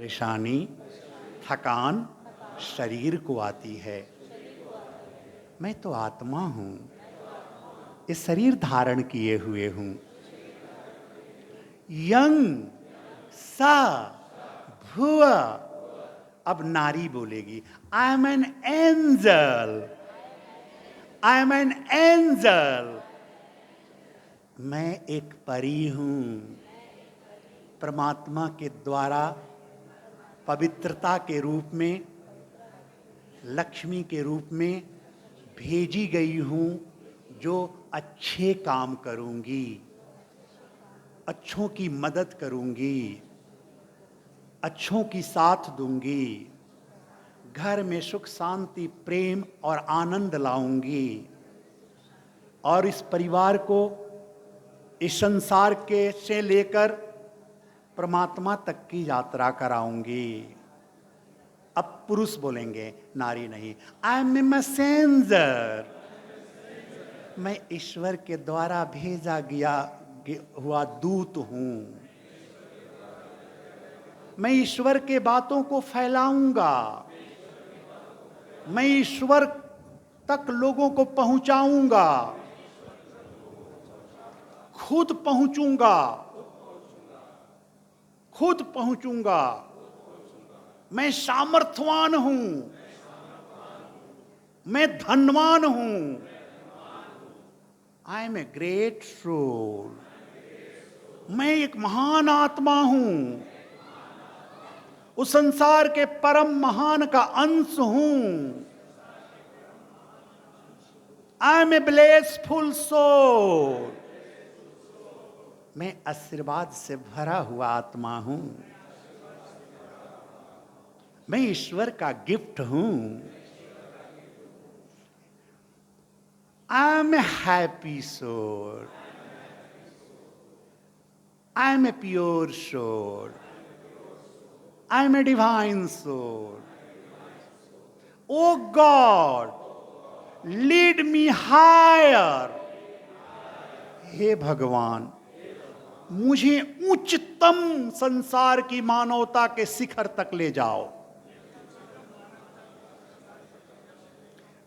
परेशानी, थकान शरीर को आती है। मैं तो आत्मा हूँ, इस शरीर धारण किए हुए हूँ। यंग सा भुव, अब नारी बोलेगी, I am an angel, I am an angel. मैं एक परी हूं, परमात्मा के द्वारा पवित्रता के रूप में, लक्ष्मी के रूप में भेजी गई हूं, जो अच्छे काम करूंगी, अच्छों की मदद करूंगी, अच्छों की साथ दूंगी, घर में सुख शांति प्रेम और आनंद लाऊंगी, और इस परिवार को इस संसार के से लेकर परमात्मा तक की यात्रा कराऊंगी। अब पुरुष बोलेंगे, नारी नहीं। आई एम ए मैसेंजर, मैं ईश्वर के द्वारा भेजा गया हुआ दूत हूं। मैं ईश्वर के बातों को फैलाऊंगा, मैं ईश्वर तक लोगों को पहुंचाऊंगा, खुद पहुंचूंगा, खुद पहुंचूंगा। मैं सामर्थ्यवान हूं, मैं धनवान हूं। I am a great soul, मैं एक महान आत्मा हूं, उस संसार के परम महान का अंश हूं। I am a blessful soul, मैं आशीर्वाद से भरा हुआ आत्मा हूं, मैं ईश्वर का गिफ्ट हूं। I am a happy soul, I am a pure soul, I am a divine soul. Oh God, lead me higher. हे भगवान, मुझे उच्चतम संसार की मानवता के शिखर तक ले जाओ।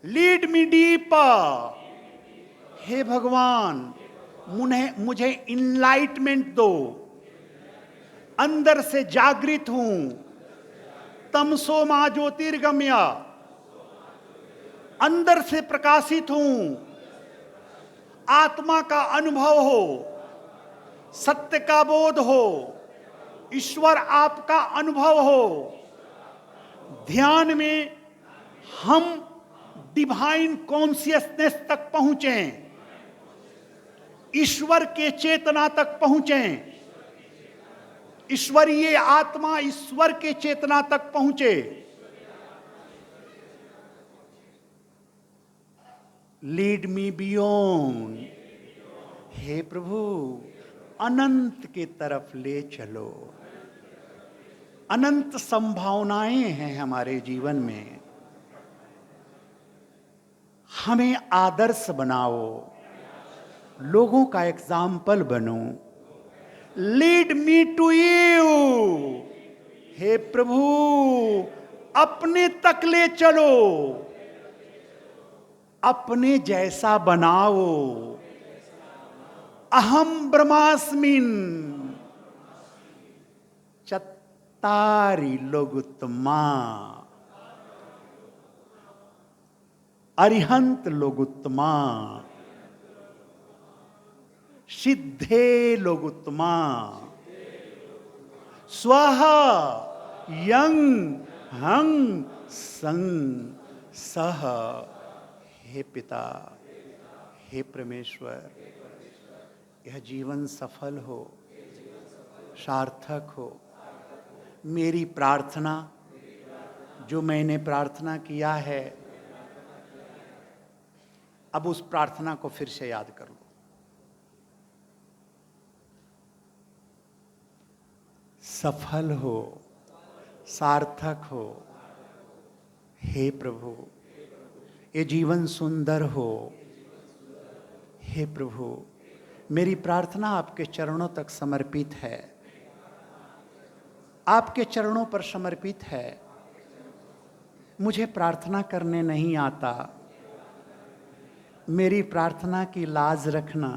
Lead me deeper. हे भगवान, मुझे इनलाइटमेंट दो। अंदर से जागृत हूं, तमसो मा ज्योतिर्गम्य, अंदर से प्रकाशित हूं। आत्मा का अनुभव हो, सत्य का बोध हो, ईश्वर आपका अनुभव हो। ध्यान में हम डिवाइन कॉन्शियसनेस तक पहुंचें, ईश्वर के चेतना तक पहुंचें, ईश्वरीय आत्मा ईश्वर के चेतना तक पहुंचे। Lead me beyond. हे प्रभु, अनंत की तरफ ले चलो। अनंत संभावनाएं हैं हमारे जीवन में, हमें आदर्श बनाओ, लोगों का एग्जाम्पल बनो। Lead me to you. हे प्रभु, अपने तक ले चलो, अपने जैसा बनाओ। अहम ब्रह्मास्मिन चत्तारि लोगुत्तमा, अरिहंत लोगुत्तमा, सिद्धे लोगुत्तमा, स्वः यं हं सं सह। हे पिता, हे परमेश्वर, यह जीवन सफल हो, सार्थक हो। मेरी प्रार्थना, जो मैंने प्रार्थना किया है, अब उस प्रार्थना को फिर से याद कर लो। सफल हो, सार्थक हो। हे प्रभु, ये जीवन सुंदर हो। हे प्रभु, मेरी प्रार्थना आपके चरणों तक समर्पित है। आपके चरणों पर समर्पित है। मुझे प्रार्थना करने नहीं आता, मेरी प्रार्थना की लाज रखना।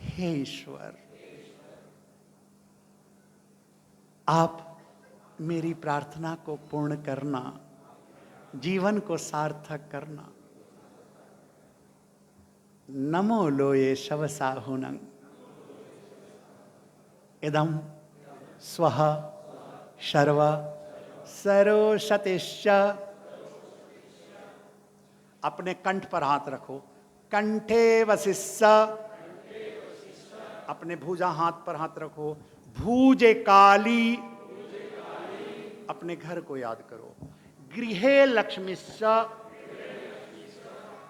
हे ईश्वर, आप मेरी प्रार्थना को पूर्ण करना, जीवन को सार्थक करना। नमो लोये शव साहुनं इदं स्वः सर्व सरोषतिश्च। अपने कंठ पर हाथ रखो, कंठे वसिष्ठ। अपने भुजा हाथ पर हाथ रखो, भुजे काली। अपने घर को याद करो, गृहे लक्ष्मीश्च।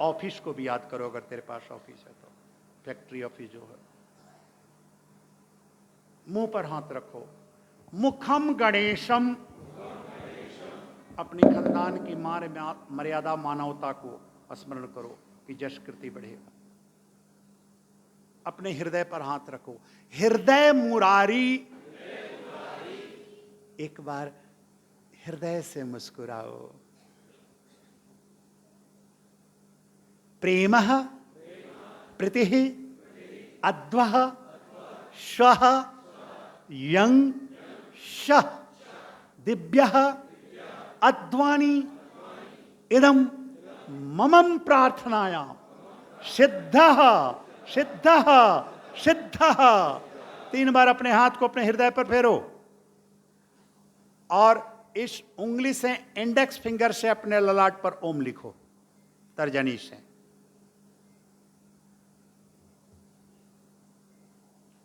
ऑफिस को भी याद करो, अगर तेरे पास ऑफिस है तो, फैक्ट्री ऑफिस जो है। मुंह पर हाथ रखो, मुखम गणेशम। अपनी खानदान की मर्यादा मानवता को स्मरण करो कि यश कृति बढ़ेगा। अपने हृदय पर हाथ रखो, हृदय मुरारी। एक बार हृदय से मुस्कुराओ। प्रेमः प्रीतिः अद्वः श्वः यं शः दिव्यः अद्वानी इदं ममं प्रार्थनायां सिद्धः सिद्धः सिद्धः। 3 बार अपने हाथ को अपने हृदय पर फेरो और इस उंगली से, इंडेक्स फिंगर से अपने ललाट पर ओम लिखो, तर्जनी से।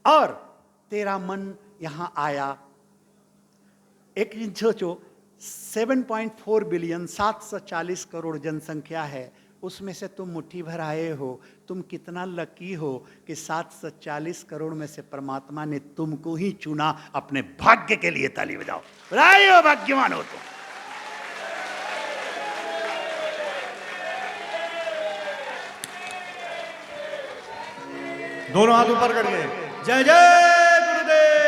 और तेरा मन यहां आया। एक सोचो, 7.4 बिलियन 740 करोड़ जनसंख्या है, उसमें से तुम मुट्ठी भर आए हो। तुम कितना लकी हो कि 740 करोड़ में से परमात्मा ने तुमको ही चुना अपने भाग्य के लिए। ताली बजाओ, बधाई, भाग्यवान हो तुम। दोनों हाथ ऊपर करके जय जय गुरुदेव।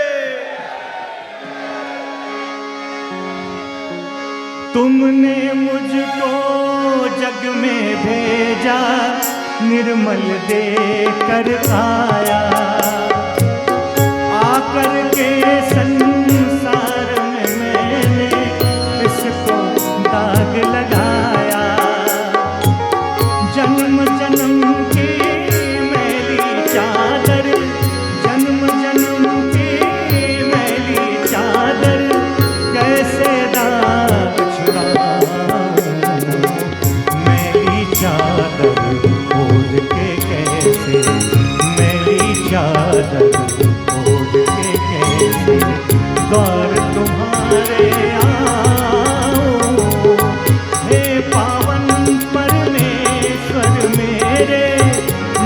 तुमने मुझको जग में भेजा, निर्मल देकर आया। आकर के संसार में मैंने इसको दाग लगाया। जन्म जन्म की मैली चादर, जन्म जन्म की मैली चादर, कैसे दाग छुड़ाऊं। मैली चादर ओढ़ के कैसे, मैली चादर ओढ़ के कैसे द्वार तुम्हारे आऊं। हे पावन परमेश्वर मेरे,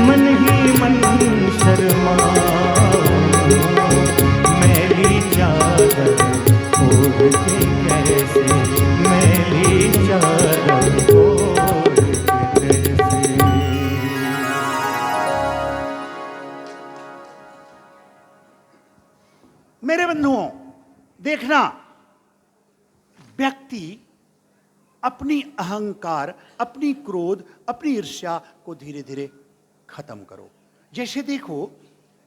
मन ही मन शर्माऊं। मैली चादर ओढ़ के कैसे, मैली चादर ओढ़ के कैसे। मेरे बंधुओं, देखना, व्यक्ति अपनी अहंकार, अपनी क्रोध, अपनी ईर्ष्या को धीरे धीरे खत्म करो। जैसे देखो,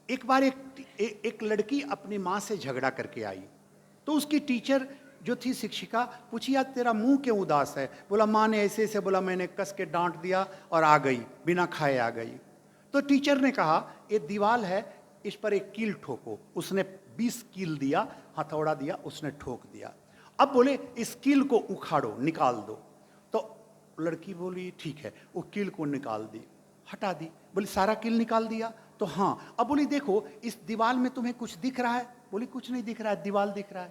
एक बार एक लड़की अपनी माँ से झगड़ा करके आई, तो उसकी टीचर जो थी शिक्षिका पूछी, यार तेरा मुंह क्यों उदास है? बोला माँ ने ऐसे ऐसे बोला, मैंने कस के डांट दिया और आ गई, बिना खाए आ गई। तो टीचर ने कहा, ये दीवार है, इस पर एक कील ठोको। उसने 20 कील दिया, हथौड़ा दिया, उसने ठोक दिया। अब बोले इस कील को उखाड़ो, निकाल दो। तो लड़की बोली ठीक है, वो कील को निकाल दी, हटा दी। बोली सारा कील निकाल दिया? तो हाँ। अब बोली देखो, इस दीवार में तुम्हें कुछ दिख रहा है? बोली कुछ नहीं दिख रहा है, दीवार दिख रहा है।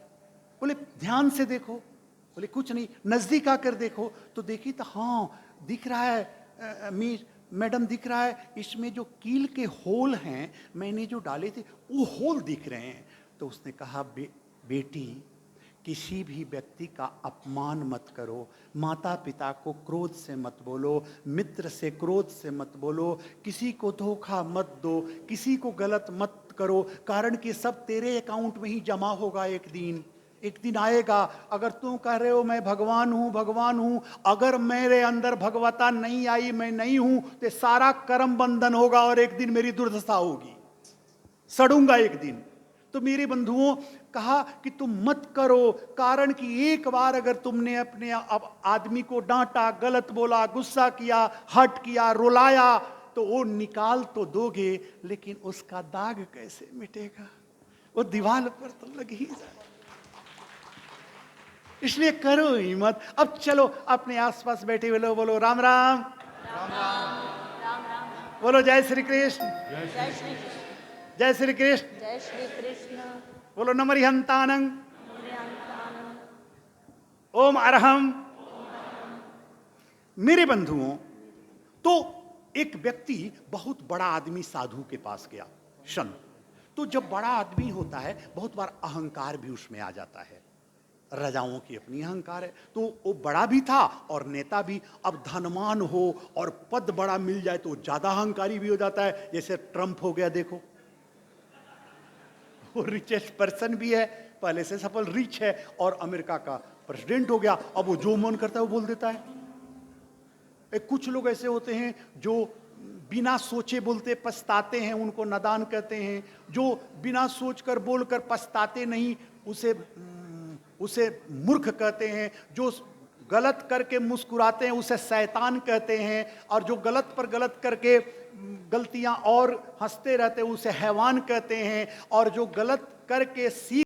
बोले ध्यान से देखो। बोले कुछ नहीं। नजदीक आकर देखो। तो देखी तो हाँ दिख रहा है मैडम, दिख रहा है, इसमें जो कील के होल हैं, मैंने जो डाले थे वो होल दिख रहे हैं। तो उसने कहा बेटी, किसी भी व्यक्ति का अपमान मत करो, माता पिता को क्रोध से मत बोलो, मित्र से क्रोध से मत बोलो, किसी को धोखा मत दो, किसी को गलत मत करो, कारण कि सब तेरे अकाउंट में ही जमा होगा एक दिन आएगा। अगर तुम कह रहे हो मैं भगवान हूं, अगर मेरे अंदर भगवता नहीं आई, मैं नहीं हूं, तो सारा कर्म बंधन होगा और एक दिन मेरी दुर्दशा होगी, सड़ूंगा एक दिन। तो मेरे बंधुओं, कहा कि तुम मत करो, कारण कि एक बार अगर तुमने अपने आदमी को डांटा, गलत बोला, गुस्सा किया, हट किया, रुलाया, तो वो निकाल तो दोगे, लेकिन उसका दाग कैसे मिटेगा? वो दीवार पर तो लग ही जाए। इसलिए करो ही मत। अब चलो अपने आसपास बैठे हुए लोग बोलो राम राम, बोलो जय श्री कृष्ण, जय श्री कृष्ण। जय श्री कृष्ण, जय श्री कृष्ण। बोलो नमरिहंतानंग, ओम अरहम। मेरे बंधुओं, तो एक व्यक्ति बहुत बड़ा आदमी साधु के पास गया, संत। तो जब बड़ा आदमी होता है, बहुत बार अहंकार भी उसमें आ जाता है। राजाओं की अपनी अहंकार है, तो वो बड़ा भी था और नेता भी। अब धनवान हो और पद बड़ा मिल जाए तो ज्यादा अहंकारी भी हो जाता है। जैसे ट्रंप हो गया, देखो, वो रिचेस्ट पर्सन भी है, पहले से सफल रिच है, और अमेरिका का प्रेसिडेंट हो गया। अब वो जो मन करता है वो बोल देता है। कुछ लोग ऐसे होते हैं जो बिना सोचे बोलते पछताते हैं, उनको नादान कहते हैं। जो बिना सोचकर बोलकर पछताते नहीं, उसे मूर्ख कहते हैं। जो गलत करके मुस्कुराते हैं उसे शैतान कहते हैं। और जो गलत पर गलत करके गलतियां और हंसते रहते हैं उसे हैवान कहते हैं। और जो गलत करके सीख